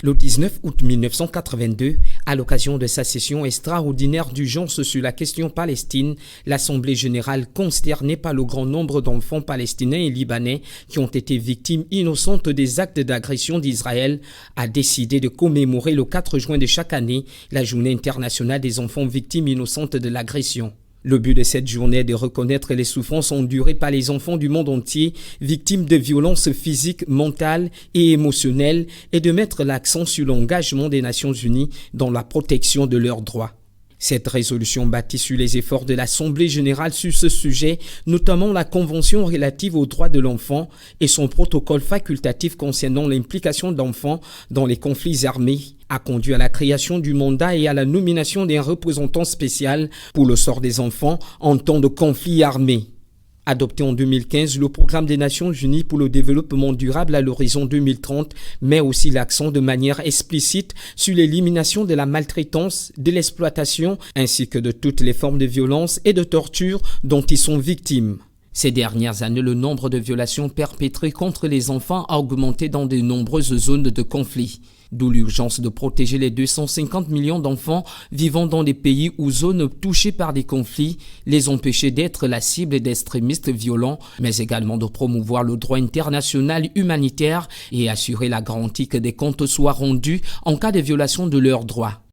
Le 19 août 1982, à l'occasion de sa session extraordinaire d'urgence sur la question palestine, l'Assemblée générale, consternée par le grand nombre d'enfants palestiniens et libanais qui ont été victimes innocentes des actes d'agression d'Israël, a décidé de commémorer le 4 juin de chaque année la Journée internationale des enfants victimes innocentes de l'agression. Le but de cette journée est de reconnaître les souffrances endurées par les enfants du monde entier, victimes de violences physiques, mentales et émotionnelles, et de mettre l'accent sur l'engagement des Nations Unies dans la protection de leurs droits. Cette résolution bâtit sur les efforts de l'Assemblée générale sur ce sujet, notamment la Convention relative aux droits de l'enfant et son protocole facultatif concernant l'implication d'enfants dans les conflits armés, a conduit à la création du mandat et à la nomination d'un représentant spécial pour le sort des enfants en temps de conflit armé. Adopté en 2015, le Programme des Nations Unies pour le développement durable à l'horizon 2030 met aussi l'accent de manière explicite sur l'élimination de la maltraitance, de l'exploitation ainsi que de toutes les formes de violence et de torture dont ils sont victimes. Ces dernières années, le nombre de violations perpétrées contre les enfants a augmenté dans de nombreuses zones de conflit. D'où l'urgence de protéger les 250 millions d'enfants vivant dans des pays ou zones touchées par des conflits, les empêcher d'être la cible d'extrémistes violents, mais également de promouvoir le droit international humanitaire et assurer la garantie que des comptes soient rendus en cas de violation de leurs droits.